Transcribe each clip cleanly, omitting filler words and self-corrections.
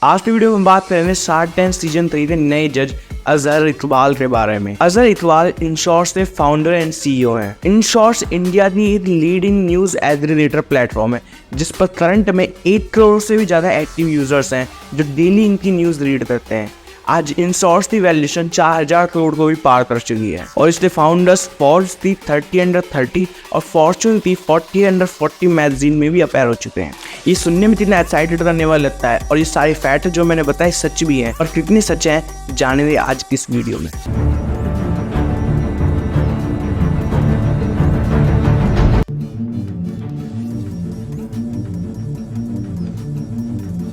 आज की वीडियो में बात करेंगे शार्क टैंक सीजन 3 के नए जज अजहर इकबाल के बारे में। अजहर इकबाल इनशॉर्ट्स के फाउंडर एंड सीईओ हैं। इनशॉर्ट्स इंडिया की एक लीडिंग न्यूज एग्रीगेटर प्लेटफॉर्म है जिस पर करंट में 1 करोड़ से भी ज़्यादा एक्टिव यूजर्स हैं जो डेली इनकी न्यूज़ रीड करते हैं। आज इनशॉर्ट्स की वैल्यूएशन 4000 करोड़ को भी पार कर चुकी है और इसके फाउंडर्स फोर्ब्स की 30 अंडर 30 और फॉर्च्यून की 40 अंडर 40 मैगजीन में भी अपेयर हो चुके हैं। ये सुनने में कितना एक्साइटेड करने वाला लगता है और ये सारे फैक्ट जो मैंने बताए सच भी हैं और कितने सच हैं जानेंगे आज की इस वीडियो में।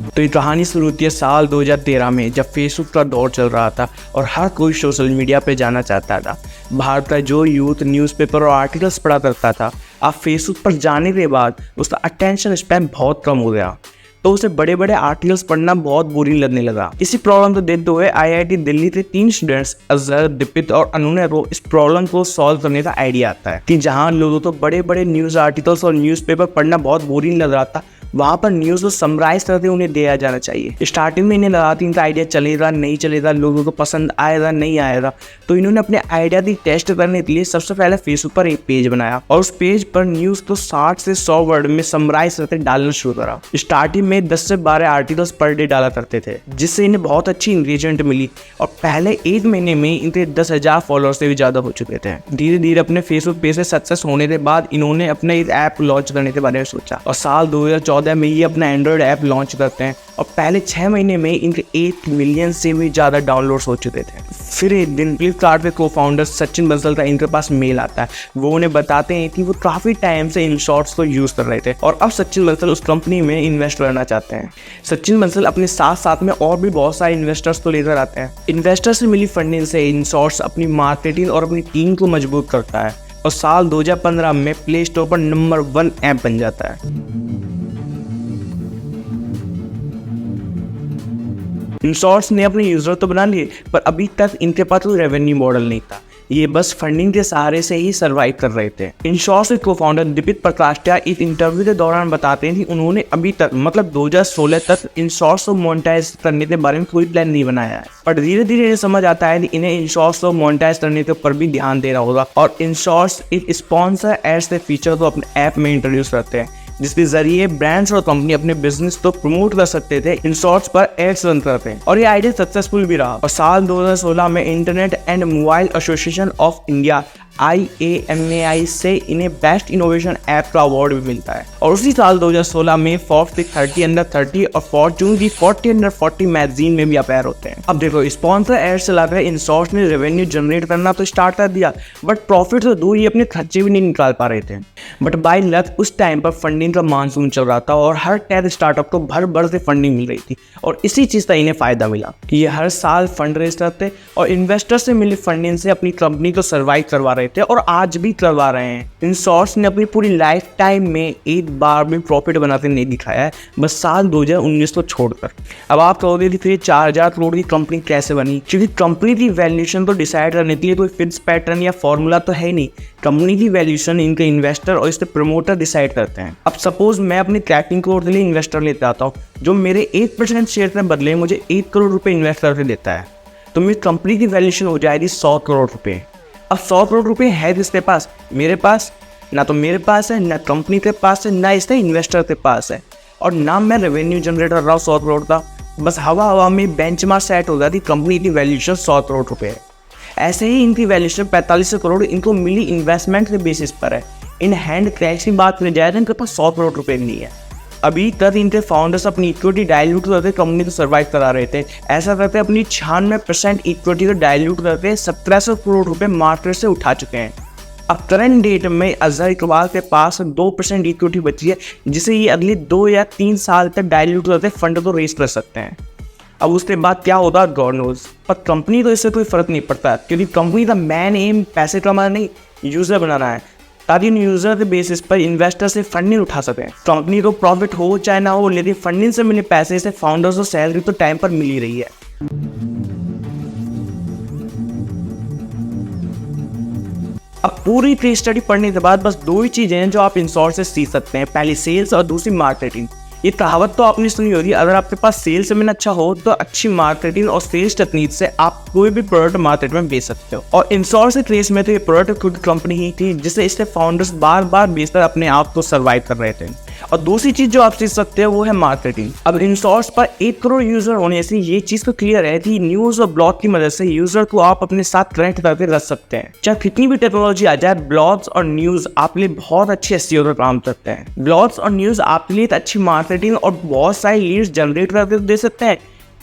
तो ये कहानी शुरू होती है साल 2013 में, जब फेसबुक का दौर चल रहा था और हर कोई सोशल मीडिया पे जाना चाहता था। भारत का जो यूथ न्यूज़पेपर और आर्टिकल्स पढ़ा करता था, अब फेसबुक पर जाने के बाद उसका अटेंशन स्पैन बहुत कम हो गया, तो उसे बड़े बड़े आर्टिकल्स पढ़ना बहुत बोरिंग लगने लगा। इसी प्रॉब्लम को देखते हुए IIT दिल्ली के 3 स्टूडेंट्स अजहर, दीपित और अनु को इस प्रॉब्लम को सॉल्व करने का आइडिया आता है कि जहाँ लोगों को बड़े बड़े न्यूज़ आर्टिकल्स और न्यूज़पेपर पढ़ना बहुत बोरिंग लग रहा था, वहाँ पर न्यूज़ को समराइज करके उन्हें दिया जाना चाहिए। स्टार्टिंग में इन्हें लगा था इनका आइडिया चलेगा नहीं चलेगा, लोगों को पसंद आएगा नहीं आएगा, तो इन्होंने अपने आइडिया की टेस्ट करने के लिए सबसे पहले फेसबुक पर एक पेज बनाया और उस पेज पर न्यूज़ को 60 से 100 वर्ड में समराइज करके डालना शुरू करा। स्टार्टिंग में 10 से 12 आर्टिकल्स पर डे डाला करते थे, जिससे इन्हें बहुत अच्छी इंगेजमेंट मिली और पहले 1 महीने में इनके 10,000 फॉलोअर्स से भी ज़्यादा हो चुके थे। धीरे धीरे अपने फेसबुक पेज से सक्सेस होने के बाद इन्होंने अपने एक ऐप लॉन्च करने के बारे में सोचा और साल 2014 में ये अपना एंड्रॉयड ऐप लॉन्च करते हैं और पहले 6 महीने में इनके 8 मिलियन से भी ज़्यादा डाउनलोड्स हो चुके थे। फिर एक दिन फ्लिपकार्ट के को फाउंडर सचिन बंसल का इनके पास मेल आता है। वो उन्हें बताते हैं कि वो काफ़ी टाइम से इनशॉर्ट्स को यूज़ कर रहे थे और अब सचिन बंसल उस कंपनी में इन्वेस्ट करना चाहते हैं। सचिन बंसल अपने साथ साथ में और भी बहुत सारे इन्वेस्टर्स को लेकर आते हैं। इन्वेस्टर्स से मिली फंडिंग से इनशॉर्ट्स अपनी मार्केटिंग और अपनी टीम को मजबूत करता है और साल 2015 में प्ले स्टोर पर नंबर 1 ऐप बन जाता है। इनशॉर्ट्स ने अपने यूजर तो बना लिए पर अभी तक इनके पास कोई रेवेन्यू मॉडल नहीं था, ये बस फंडिंग के सहारे से ही सरवाइव कर रहे थे। इनशॉर्ट्स के को-फाउंडर दीपित प्रकाशिया इस इंटरव्यू के दौरान बताते हैं कि उन्होंने अभी तक मतलब 2016 तक इनशॉर्ट्स को मोनेटाइज करने के बारे में कोई प्लान नहीं बनाया है, पर धीरे धीरे ये समझ आता है कि इन्हें इनशॉर्ट्स को मोनेटाइज करने के ऊपर भी ध्यान देना होगा और इनशॉर्ट्स एक स्पॉन्सर एड्स के फीचर को अपने ऐप में इंट्रोड्यूस करते हैं, जिसके जरिए ब्रांड्स और कंपनी अपने बिजनेस को प्रमोट कर सकते थे। इनशॉर्ट्स पर एड्स रन करते हैं और ये आइडिया सक्सेसफुल भी रहा और साल 2016 में internet and mobile association of India IAMAI से इन्हें बेस्ट इनोवेशन ऐप का अवार्ड भी मिलता है और उसी साल 2016 में फोर्ब्स की 30 अंडर 30 और फॉर्च्यून की 40 अंडर 40 मैगजीन में भी अपेयर होते हैं। अब देखो, स्पॉन्सर एड्स चलाकर इनशॉर्ट्स ने रेवेन्यू जनरेट करना तो स्टार्ट कर दिया, बट प्रॉफिट से दूर ही अपने खर्चे भी नहीं निकाल पा रहे थे। बट बाय लक उस टाइम पर फंडिंग का मानसून चल रहा था और हर टेक स्टार्टअप को भर भर से फंडिंग मिल रही थी और इसी चीज़ का इन्हें फायदा मिला कि ये हर साल फंड रेज करते और इन्वेस्टर से मिली फंडिंग से अपनी कंपनी को सर्वाइव करवा रहे थे और आज भी करवा रहे हैं। इनशॉर्ट्स ने अपनी पूरी लाइफ टाइम में एक बार भी प्रॉफिट बनाते नहीं दिखाया है, बस साल 2019 को छोड़कर। अब आप कहोगे कि फिर 4000 करोड़ की कंपनी कैसे बनी? क्योंकि कंपनी की वैल्यूएशन तो डिसाइड करने के लिए कोई फिक्स पैटर्न या फॉर्मूला तो है नहीं। कंपनी की वैल्यूएशन इनके इन्वेस्टर और इसके प्रमोटर डिसाइड करते हैं। अब सपोज मैं अपनी ट्रैकिंग कोड के लिए इन्वेस्टर लेते आता हूँ जो मेरे 1% शेयर के बदले मुझे 1 करोड़ रुपए इन्वेस्ट करके देता है, तो मेरी कंपनी की वैल्यूएशन हो जाएगी 100 करोड़ रुपए। अब 100 करोड़ रुपए है किसके पास? मेरे पास। ना तो मेरे पास है, ना कंपनी के पास है, ना इसके इन्वेस्टर के पास है और ना मैं रेवेन्यू जनरेट कर रहा हूँ 100 करोड़ का। बस हवा हवा में बेंचमार्क सेट हो जाती, कंपनी की वैल्यूएशन 100 करोड़ रुपए है। ऐसे ही इनकी वैल्यूएशन 45 करोड़ इनको मिली इन्वेस्टमेंट के बेसिस पर है। इन हैंड क्रैश की बात करी जाए तो इनके पास 100 करोड़ रुपए नहीं है। अभी तक इनके फाउंडर्स अपनी इक्विटी डायल्यूट करके कंपनी को सर्वाइव करा रहे थे। ऐसा करके अपनी 96% इक्विटी को डायल्यूट करके 1700 करोड़ रुपए मार्केट से उठा चुके हैं। अब करंट डेट में अजहर इकबाल के पास 2% इक्विटी बची है, जिसे ये अगले 2 या 3 साल तक डायल्यूट करके फंड को रेज कर सकते हैं। अब उसके बाद क्या होगा गॉड नोज, पर कंपनी तो इससे कोई फर्क नहीं पड़ता क्योंकि कंपनी का मेन एम पैसे कमाना नहीं, यूजर बनाना है, ताकि यूजर के बेसिस पर इन्वेस्टर से फंडिंग उठा सकें। कंपनी को प्रॉफिट हो चाहे ना हो, लेकिन फंडिंग से मिले पैसे से फाउंडर्स को सैलरी तो टाइम पर मिल ही रही है। अब पूरी केस स्टडी पढ़ने के बाद बस 2 ही चीजें हैं जो आप इनशॉर्ट्स से सीख सकते हैं, पहली सेल्स और दूसरी मार्केटिंग। ये कहावत तो आपने सुनी होगी, अगर आपके पास सेल्स में अच्छा हो तो अच्छी मार्केटिंग और सेल्स टेक्निक से आप कोई भी प्रोडक्ट मार्केट में बेच सकते हो। और इंश्योरेंस के केस में तो ये प्रोडक्ट खुद कंपनी ही थी जिसे इसके फाउंडर्स बार बार बेचकर अपने आप को सर्वाइव कर रहे थे। और दूसरी चीज जो आप सीख सकते हो वो है मार्केटिंग। अब इंश्योरेंस पर 1 करोड़ यूजर होने से ये चीज तो क्लियर है कि न्यूज और ब्लॉग की मदद से यूजर को आप अपने साथ कनेक्ट करके रख सकते हैं। चाहे कितनी भी टेक्नोलॉजी आ जाए, ब्लॉग्स और न्यूज आपके लिए बहुत अच्छे एसईओ पर काम करते हैं। ब्लॉग्स और न्यूज आपके लिए अच्छी मार्केटिंग और बहुत सारी लीड्स जनरेट करके दे सकते हैं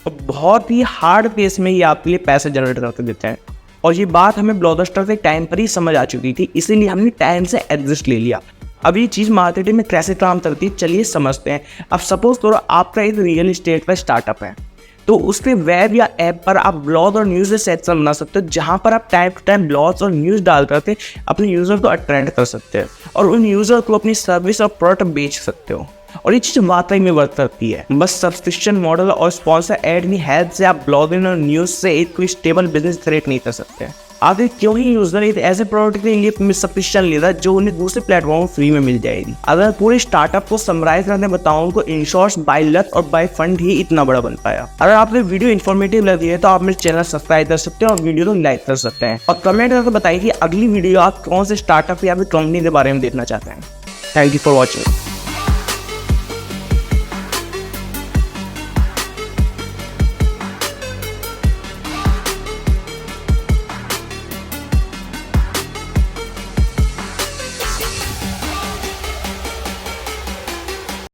और बहुत ही हार्ड पेस में ये आपके लिए पैसे जनरेट करके देते हैं। और ये बात हमें ब्लॉगस्टर के टाइम पर ही समझ आ चुकी थी, इसीलिए हमने टाइम से एडजस्ट ले लिया। अब ये चीज़ मार्केटिंग में कैसे काम करती है चलिए समझते हैं। अब सपोज करो आपका एक रियल एस्टेट का स्टार्टअप है, तो उसके वेब या ऐप पर आप ब्लॉग और न्यूज़ सेक्शन बना सकते हो जहाँ पर आप टाइम टू टाइम ब्लॉग्स और न्यूज़ डाल करके अपने यूज़र को अट्रैक्ट कर सकते हो और उन यूज़र को अपनी सर्विस और प्रोडक्ट बेच सकते हो। और ये चीज़ वाकई में वर्क करती है। बस सब्सक्रिप्शन मॉडल और स्पॉन्सर एड की हेल्प से आप ब्लॉगिंग और न्यूज़ से एक कोई स्टेबल बिजनेस क्रिएट नहीं कर सकते। आगे क्यों ही यूजर एक ऐसे प्रोडक्ट के लिए सब्सक्रिप्शन लेता है जो उन्हें दूसरे प्लेटफॉर्म फ्री में मिल जाएगी। अगर पूरे स्टार्टअप को समराइज करने बताऊं तो इंश्योरेंस बाय लक और बाय फंड ही इतना बड़ा बन पाया। अगर आपको वीडियो इन्फॉर्मेटिव लगी है तो आप मेरे चैनल सब्सक्राइब कर सकते हैं और वीडियो को लाइक कर सकते हैं और कमेंट करके बताइए कि अगली वीडियो आप कौन से स्टार्टअप या फिर कंपनी के बारे में देखना चाहते हैं। Thank you for watching.